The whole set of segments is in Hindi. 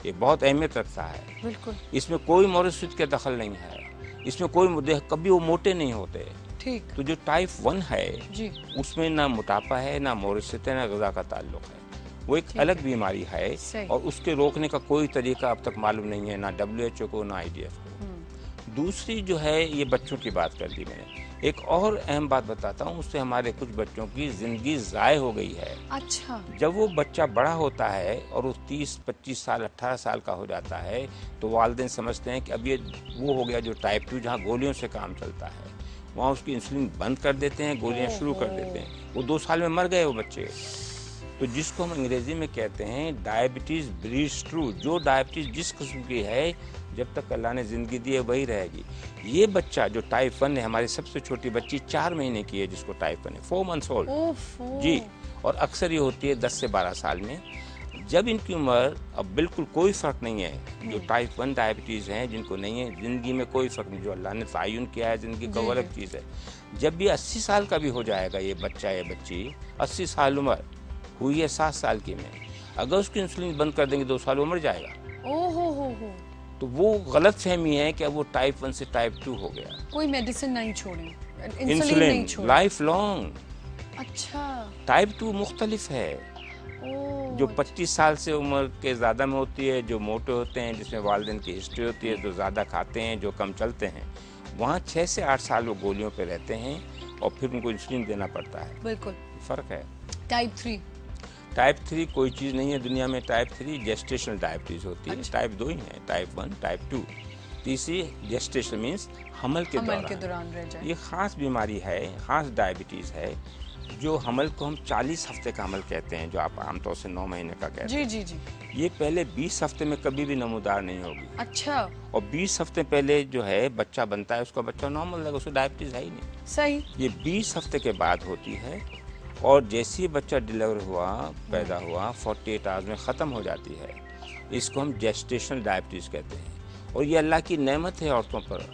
ये बहुत अहमियत रखता है। बिल्कुल। इसमें कोई मोरिस्टिस का दखल नहीं है, इसमें कोई मुद्दे, कभी वो मोटे नहीं होते। ठीक। तो जो टाइप 1 है जी। उसमें ना मोटापा है, ना मोरिस्टिस है, ना ग़िज़ा का ताल्लुक है। वो एक अलग बीमारी है और उसके रोकने का कोई तरीका अब तक मालूम नहीं है, ना WHO को, ना IDF को। दूसरी जो है, ये बच्चों की बात कर दी मैंने। एक और अहम बात बताता हूँ, उससे हमारे कुछ बच्चों की ज़िंदगी ज़ाय हो गई है। अच्छा। जब वो बच्चा बड़ा होता है और वो 30-25 साल 18 साल का हो जाता है तो वालिदैन समझते हैं कि अब ये वो हो गया जो टाइप 2, जहाँ गोलियों से काम चलता है। वहाँ उसकी इंसुलिन बंद कर देते हैं, गोलियाँ शुरू कर देते हैं। वो 2 साल में मर गए वो बच्चे। तो जिसको हम अंग्रेजी में कहते हैं डायबिटीज़ ब्रीड्स ट्रू। जो डायबिटीज़ जिस किस्म की है, जब तक अल्लाह ने ज़िंदगी दी है वही रहेगी। ये बच्चा जो टाइप 1 है, हमारी सबसे छोटी बच्ची 4 महीने की है जिसको टाइप 1 है, 4 मंथ्स ओल्ड जी। और अक्सर ये होती है 10 से 12 साल में। जब इनकी उम्र, अब बिल्कुल कोई फ़र्क नहीं है, जो टाइप 1 डायबिटीज़ हैं जिनको नहीं है, ज़िंदगी में कोई फ़र्क नहीं, जो अल्लाह ने तयन किया है ज़िंदगी का वो अलग चीज़ है। जब भी 80 साल का भी हो जाएगा ये बच्चा या बच्ची, 80 साल उम्र हुई है 7 साल की में, अगर उसकी इंसुलिन बंद कर देंगे 2 साल वो मर जाएगा। हो। तो वो गलत फहमी है कि अब वो टाइप 1 से टाइप 2 हो गया। कोई मेडिसिन नहीं छोड़े, इंसुलिन इंसुलिन नहीं छोड़े, लाइफ लॉन्ग। अच्छा। टाइप 2 मुख्तलिफ है, जो 25 साल से उम्र के ज़्यादा में होती है, जो मोटे होते हैं, जिसमें वालिदैन की हिस्ट्री होती है, जो ज़्यादा खाते हैं, जो कम चलते हैं, वहाँ 6 से 8 साल वो गोलियों पे रहते हैं और फिर उनको इंसुलिन देना पड़ता है। बिल्कुल फ़र्क है। टाइप 3 कोई चीज़ नहीं है दुनिया में। टाइप 3 जेस्टेशनल डायबिटीज़ होती है। टाइप 2 ही है, टाइप 1, टाइप 2। तीसरी जेस्टेशन मीन्स हमल के दौरान रह जाए। ये ख़ास बीमारी है, ख़ास डायबिटीज़ है, जो हमल को हम 40 हफ्ते का हमल कहते हैं, जो आप आमतौर से 9 महीने का कहते हैं। जी। ये पहले 20 हफ्ते में कभी भी नमूदार नहीं होगी। अच्छा। और 20 हफ्ते पहले जो है बच्चा बनता है, उसका बच्चा नॉर्मल लगेगा, उसको डायबिटीज़ है ही नहीं। सही। ये 20 हफ्ते के बाद होती है और जैसे ही बच्चा डिलीवर हुआ, पैदा हुआ, 48 आवर्स में ख़त्म हो जाती है। इसको हम जेस्टेशनल डायबिटीज़ कहते हैं और ये अल्लाह की नेमत है औरतों पर।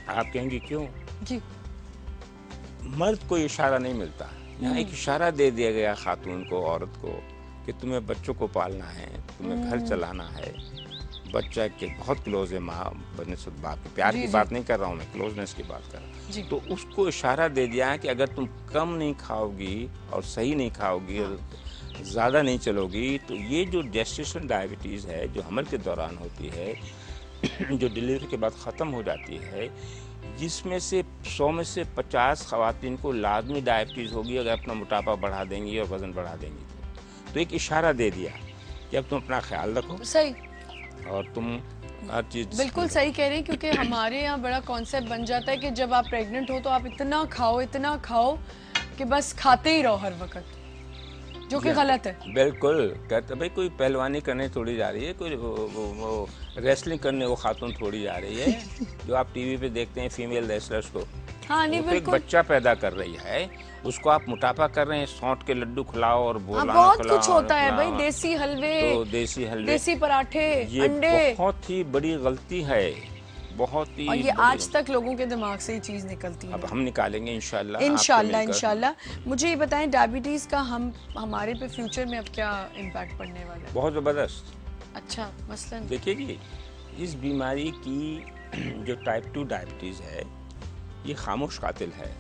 आप कहेंगे क्यों? जी। मर्द को इशारा नहीं मिलता, यहाँ एक इशारा दे दिया गया खातून को, औरत को, कि तुम्हें बच्चों को पालना है, तुम्हें घर चलाना है। बच्चा के बहुत क्लोज है माँ बनस्बत बाप की, प्यार की बात नहीं कर रहा हूँ मैं, क्लोजनेस की बात कर रहा हूँ। तो उसको इशारा दे दिया है कि अगर तुम कम नहीं खाओगी और सही नहीं खाओगी और ज़्यादा नहीं चलोगी, तो ये जो जेस्टेशनल डायबिटीज़ है, जो हमल के दौरान होती है, जो डिलीवरी के बाद ख़त्म हो जाती है, जिसमें से 100 में से 50 ख़वातीन को लाजमी डायबिटीज़ होगी अगर अपना मोटापा बढ़ा देंगी और वज़न बढ़ा देंगी। तो एक इशारा दे दिया कि अब तुम अपना ख्याल रखो। सही। और तुम हर चीज़ बिल्कुल सही कह रहे हैं, क्योंकि हमारे यहाँ बड़ा कॉन्सेप्ट बन जाता है कि जब आप प्रेग्नेंट हो तो आप इतना खाओ कि बस खाते ही रहो हर वक्त, जो कि गलत है। बिल्कुल। कहते भाई कोई पहलवानी करने थोड़ी जा रही है, कोई वो रेसलिंग करने वो खातून थोड़ी जा रही है जो आप टीवी पे देखते हैं फीमेल रेसलर्स को। हाँ, नहीं, तो एक बच्चा पैदा कर रही है, उसको आप मोटापा कर रहे हैं, सौंठ के लड्डू खिलाओ और बोला बहुत कुछ होता है भाई, देसी हलवे, तो देसी पराठे, ये अंडे। बहुत ही बड़ी गलती है, बहुत ही। और ये आज तक लोगों के दिमाग से ये चीज निकलती है। अब हम निकालेंगे इंशाल्लाह। मुझे ये बताएं, डायबिटीज का हमारे पे फ्यूचर में अब क्या इम्पैक्ट पड़ने वाला है? बहुत ज़बरदस्त। अच्छा, मसलन देखिए जी, इस बीमारी की जो टाइप 2 डायबिटीज़ है, ये खामोश कातिल है।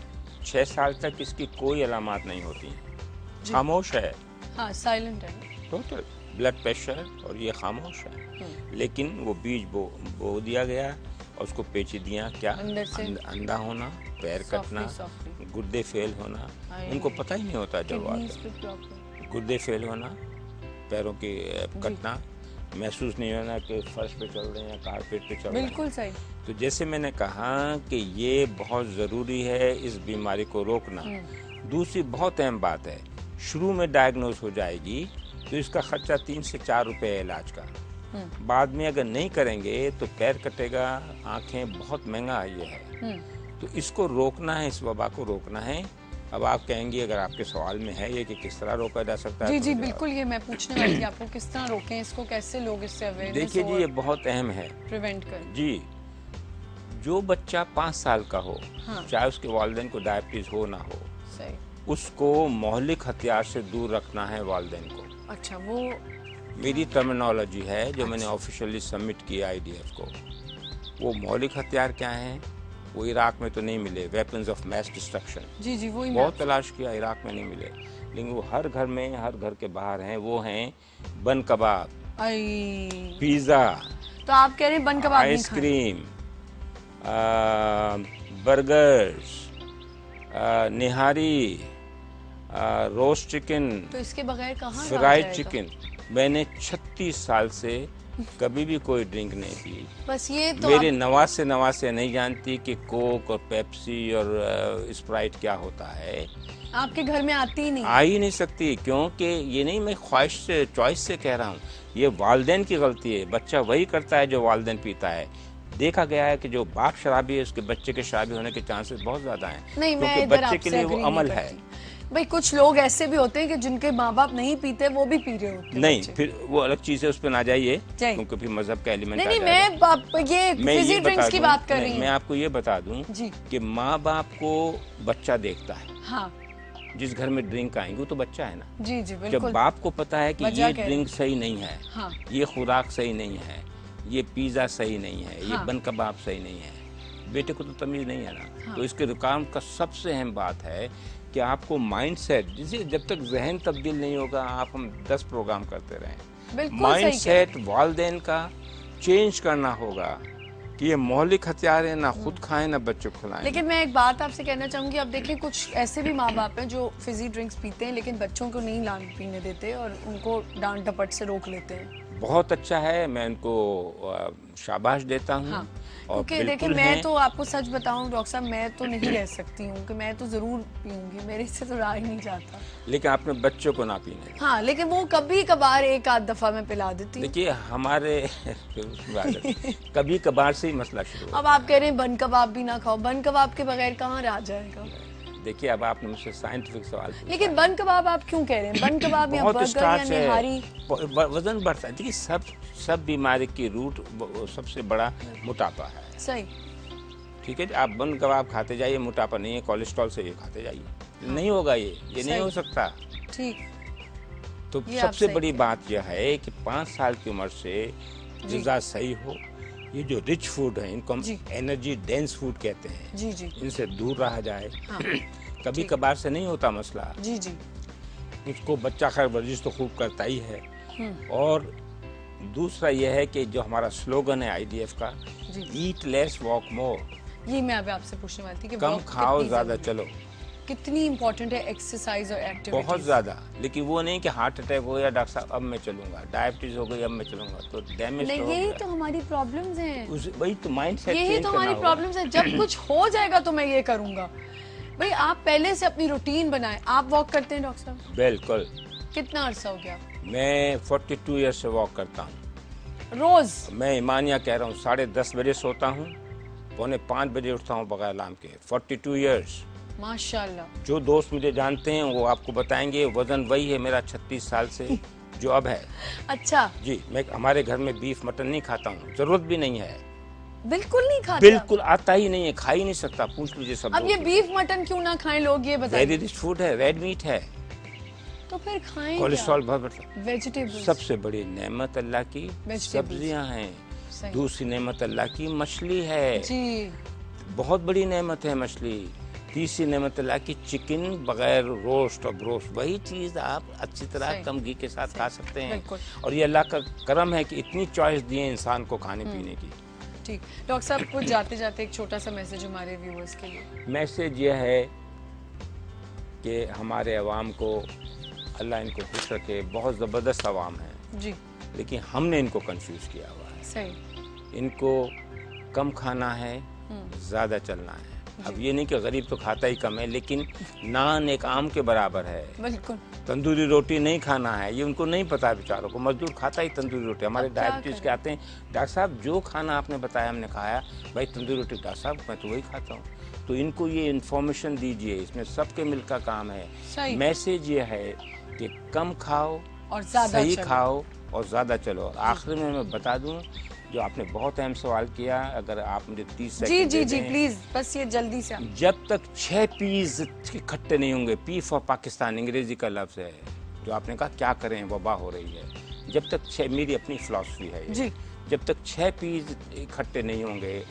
6 साल तक इसकी कोई अलामात नहीं होती, खामोश है। हाँ, साइलेंट है टोटल। ब्लड प्रेशर और ये खामोश है, लेकिन वो बीज बो दिया गया और उसको पेचीदियाँ क्या, अंधा होना, पैर कटना, गुर्दे फेल होना, उनको पता ही नहीं होता जब गुर्दे फेल होना, पैरों के कटना, महसूस नहीं होना कि फर्श पे चल रहे हैं या कारपेट पे चल रहे हैं। बिल्कुल सही। तो जैसे मैंने कहा कि ये बहुत ज़रूरी है इस बीमारी को रोकना। दूसरी बहुत अहम बात है, शुरू में डायग्नोज हो जाएगी तो इसका खर्चा 3 से 4 रुपए है इलाज का। बाद में अगर नहीं करेंगे तो पैर कटेगा, आंखें, बहुत महंगा ये है। तो इसको रोकना है, इस वबा को रोकना है। अब आप कहेंगे, अगर आपके सवाल में है ये कि किस तरह रोका जा सकता है। जी बिल्कुल, ये मैं पूछने वाली थी आपको, किस तरह रोकें इसको, कैसे लोग इससे अवेयर। देखिए जी, ये बहुत अहम है, प्रिवेंट कर। जी, जो बच्चा 5 साल का हो, चाहे उसके वालिदैन को डायबिटीज हो ना हो, सही, उसको मौलिक हथियार से दूर रखना है वालिदैन को। अच्छा, वो मेरी टर्मिनोलॉजी है जो मैंने ऑफिशियली सबमिट किया आईडीएफ को। वो मौलिक हथियार क्या हैं, वो इराक में तो नहीं मिले, वेपन्स ऑफ मैस डिस्ट्रक्शन। जी जी, वही बहुत तलाश किया, इराक में नहीं मिले, लेकिन वो हर घर में, हर घर के बाहर हैं। वो हैं बन कबाब, पिज्ज़ा, तो आप कह रहे हैं बन कबाब नहीं आइसक्रीम, बर्गर्स, निहारी, रोस्ट चिकन, तो इसके बगैर कहाँ फ्राइड चिकन। मैंने 36 साल से कभी भी कोई ड्रिंक नहीं पी। बस ये तो मेरे नवासे नहीं जानती कि कोक और पेप्सी और स्प्राइट क्या होता है। आपके घर में आती ही नहीं, आ ही नहीं सकती, क्योंकि ये नहीं मैं ख्वाहिश से, चॉइस से कह रहा हूँ, ये वालिदैन की गलती है। बच्चा वही करता है जो वालिदैन पीता है। देखा गया है कि जो बाप शराबी है उसके बच्चे के शराबी होने के चांसेस बहुत ज्यादा हैं, क्योंकि बच्चे के लिए वो अमल है। भाई कुछ लोग ऐसे भी होते हैं कि जिनके माँ बाप नहीं पीते, वो भी पी रहे होते हैं। नहीं, फिर वो अलग चीज है, उस पर ना जाइए, क्योंकि फिर मजहब का एलिमेंट आ जाएगा। मैं ये ड्रिंक्स की बात कर रही हूँ। मैं आपको ये बता दूं कि माँ बाप को बच्चा देखता है। हाँ। जिस घर में ड्रिंक आएंगे वो तो बच्चा है ना। जी जी बिल्कुल। जब बाप को पता है कि ये ड्रिंक सही नहीं है, हाँ। ये खुराक सही नहीं है, ये पिज्जा सही नहीं है, ये बन कबाब सही नहीं है, बेटे को तो तमीज नहीं है ना। हाँ। तो इसके रुकाम का सबसे अहम बात है कि आपको माइंडसेट, जिसे जब तक जहन तब्दील नहीं होगा, आप हम 10 प्रोग्राम करते रहें, माइंडसेट वालिदैन का चेंज करना होगा कि ये मौलिक हथियार है, ना खुद खाएं ना बच्चों को खिलाएं। लेकिन मैं एक बात आपसे कहना चाहूंगी, अब देखिए कुछ ऐसे भी माँ बाप हैं जो फिजी ड्रिंक्स पीते हैं लेकिन बच्चों को नहीं लान पीने देते और उनको डांट डपट से रोक लेते हैं। बहुत अच्छा है, मैं उनको शाबाश देता हूँ। हाँ। क्योंकि देखिए मैं तो आपको सच बताऊं डॉक्टर साहब, मैं तो नहीं रह सकती हूँ कि मैं तो जरूर पीऊंगी, मेरे से तो रहा ही नहीं जाता। लेकिन आपने बच्चों को ना पीने। हाँ, लेकिन वो कभी कभार एक आध दफा मैं पिला देती हूँ। देखिए हमारे कभी कभार से ही मसला शुरू। अब आप कह रहे हैं बन कबाब भी ना खाओ, बन कबाब के बगैर कहाँ रहा जाएगा। देखिए अब आपने मुझसे साइंटिफिक सवाल पूछा। लेकिन बन कबाब आप क्यों कह रहे हैं? बन कबाब या बर्गर या निहारी, वजन बढ़ता है। देखिए सब बीमारी की रूट सबसे बड़ा मोटापा है। सही, ठीक है, आप बन कबाब खाते जाइए, मोटापा नहीं है, कोलेस्ट्रॉल से ये खाते जाइए। हाँ। नहीं होगा, ये नहीं हो सकता। ठीक। तो सबसे बड़ी बात यह है कि 5 साल की उम्र से ग़िज़ा सही हो। ये जो रिच फूड है, इनको हम एनर्जी डेंस फूड कहते हैं। जी जी। इनसे दूर रहा जाए। हाँ। कभी कभार से नहीं होता मसला। जी जी। उसको बच्चा खैर वर्जिश तो खूब करता ही है। और दूसरा यह है कि जो हमारा स्लोगन है आईडीएफ का, ईट लेस वॉक मोर। ये मैं अभी आपसे पूछने वाली थी कि कम खाओ ज्यादा चलो। कितनी इम्पोर्टेंट है एक्सरसाइज और एक्टिविटी? बहुत ज्यादा। लेकिन वो नहीं कि हार्ट अटैक हो गया डॉक्टर साहब अब मैं चलूंगा, डायबिटीज हो गई अब मैं चलूंगा, तो डैमेज नहीं। यही तो हमारी प्रॉब्लम्स हैं। वही तो माइंडसेट, यही तो हमारी प्रॉब्लम्स है। जब कुछ हो जाएगा तो मैं ये करूंगा। भाई आप पहले से अपनी रूटीन बनाएं। आप वॉक करते हैं डॉक्टर साहब? बिल्कुल। कितना अरसा हो गया? मैं 42 ईयर्स से वॉक करता हूँ रोज। मैं ईमानिया कह रहा हूँ, 10:30 बजे सोता हूँ, 4:45 बजे उठता हूँ बगैर अलार्म के। 42 ईयर्स। माशाल्लाह। जो दोस्त मुझे जानते हैं वो आपको बताएंगे, वजन वही है मेरा 36 साल से जो अब है। अच्छा जी। मैं हमारे घर में बीफ मटन नहीं खाता हूँ, जरूरत भी नहीं है। बिल्कुल नहीं खाता? बिल्कुल आता ही नहीं है, खा ही नहीं सकता, पूछ लीजिए सब। अब ये बीफ मटन क्यों ना खाएं लोग, ये बताइए। वेरी रिच फूड है, रेड मीट है, तो फिर खाएं। कोलेस्ट्रॉल बहुत बढ़ता। वेजिटेबल्स सबसे बड़ी नेमत अल्लाह की सब्जियां हैं। दूसरी नेमत अल्लाह की मछली है जी, बहुत बड़ी नेमत है मछली। तीसरी नेमत अल्लाह की चिकन बगैर रोस्ट और ब्रोस्ट, वही चीज आप अच्छी तरह कम घी के साथ खा सकते हैं। और ये अल्लाह का करम है कि इतनी चॉइस दी है इंसान को खाने पीने की। ठीक। डॉक्टर साहब कुछ जाते जाते एक छोटा सा मैसेज हमारे व्यूअर्स के लिए। मैसेज यह है कि हमारे अवाम को अल्लाह इनको खुश रखे। बहुत ज़बरदस्त अवाम है जी, लेकिन हमने इनको कंफ्यूज किया हुआ है। सही। इनको कम खाना है, ज़्यादा चलना है। अब ये नहीं कि गरीब तो खाता ही कम है, लेकिन नान एक आम के बराबर है। बिल्कुल। तंदूरी रोटी नहीं खाना है, ये उनको नहीं पता बेचारों को। मजदूर खाता ही तंदूरी रोटी। हमारे डायबिटीज के आते हैं, डॉक्टर साहब जो खाना आपने बताया हमने खाया, भाई तंदूरी रोटी डॉक्टर साहब मैं तो वही खाता हूँ। तो इनको ये इन्फॉर्मेशन दीजिए, इसमें सबके मिल का काम है। मैसेज ये है कि कम खाओ और सही खाओ और ज़्यादा चलो। आखिर में मैं बता दूं, जो आपने बहुत अहम सवाल किया, अगर आप मुझे 30 सेकंड जी जी प्लीज, बस ये जल्दी से। जब तक 6 पीस इकट्ठे नहीं होंगे, पी फॉर पाकिस्तान अंग्रेजी का लफ्ज़ है, जो आपने कहा क्या करें वबा हो रही है, जब तक 6, मेरी अपनी फिलॉसफी है ये, जी। जब तक 6 पीस इकट्ठे नहीं होंगे,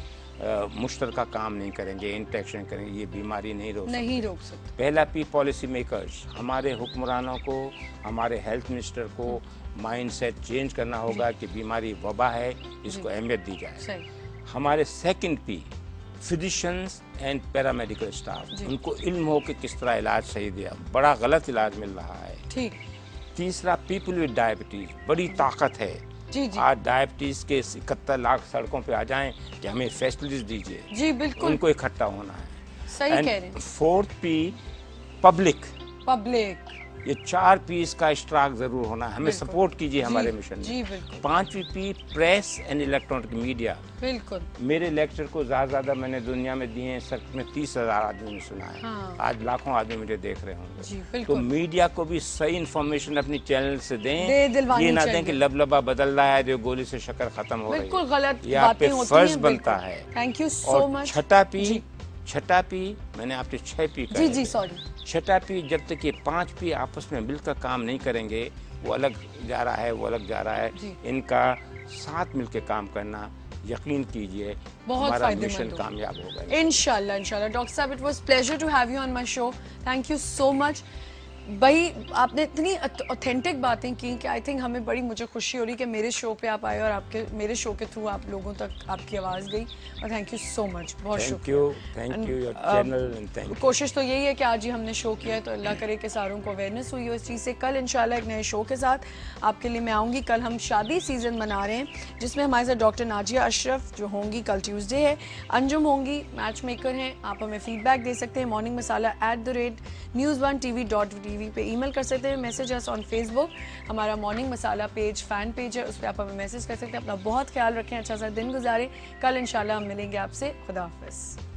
मुश्तरका काम नहीं करेंगे, इंटरेक्शन करेंगे, ये बीमारी नहीं रोक सकते। पहला पी, पॉलिसी मेकर्स, हमारे हुक्मरानों को, हमारे हेल्थ मिनिस्टर को माइंडसेट चेंज करना होगा कि बीमारी वबा है, इसको अहमियत दी जाए। हमारे second P, physicians and paramedical staff, उनको इल्म हो कि किस तरह इलाज सही दिया, बड़ा गलत इलाज मिल रहा है। ठीक। तीसरा, पीपल विद डायबिटीज, बड़ी ताकत है। जी। आज डायबिटीज के 71 लाख सड़कों पे आ जाएं कि हमें फैसिलिटीज दीजिए। जी बिल्कुल, उनको इकट्ठा होना है। सही कह रहे हैं। फोर्थ पी, पब्लिक, ये 4 पीस का इश्तराक जरूर होना है, हमें सपोर्ट कीजिए हमारे मिशन में। 5वीं P, press and electronic media. बिल्कुल, मेरे लेक्चर को ज्यादा मैंने दुनिया में दिए हैं, सर में 30,000 आदमी ने सुना है। हाँ। आज लाखों आदमी मुझे देख रहे होंगे। तो मीडिया को भी सही इन्फॉर्मेशन अपनी चैनल से दें, ये ना दें कि लबलबा बदल रहा है जो गोली से शक्कर खत्म हो रही है, बिल्कुल गलत, ये आप पे फर्ज बनता है। Thank you so much. छठा पी, मैंने आपसे 6 पी कहा। जी, सॉरी। छठा पी, जब तक ये 5 पी आपस में मिलकर काम नहीं करेंगे, वो अलग जा रहा है, वो अलग जा रहा है, इनका साथ मिलकर काम करना, यकीन कीजिए हमारा मिशन कामयाब होगा इंशाल्लाह। इंशाल्लाह। डॉक्टर साहब, it was pleasure to have you on my show. Thank you so much. भाई, आपने इतनी ऑथेंटिक बातें की कि आई थिंक हमें बड़ी, मुझे खुशी हो रही कि मेरे शो पे आप आए और आपके मेरे शो के थ्रू आप लोगों तक आपकी आवाज़ गई, और थैंक यू सो मच। बहुत शुक्रिया। Thank you your channel and thank you. कोशिश तो यही है कि आज ही हमने शो किया है, तो अल्लाह करे कि सारों को अवेयरनेस हुई हो इस चीज़ से। कल इंशाल्लाह एक नए शो के साथ आपके लिए मैं आऊँगी। कल हम शादी सीज़न मना रहे हैं, जिसमें हमारे साथ डॉक्टर नाजिया अशरफ जो होंगी, कल ट्यूसडे है, अंजुम होंगी, मैच मेकर हैं। आप हमें फीडबैक दे सकते हैं morningmasala@news1tv.tv पे ईमेल कर सकते हैं, मैसेज अस ऑन फेसबुक, हमारा मॉर्निंग मसाला पेज, फैन पेज है, उस पर आप हमें मैसेज कर सकते हैं। अपना बहुत ख्याल रखें, अच्छा सा दिन गुजारें। कल इंशाल्लाह हम मिलेंगे आपसे। खुदा हाफिज़।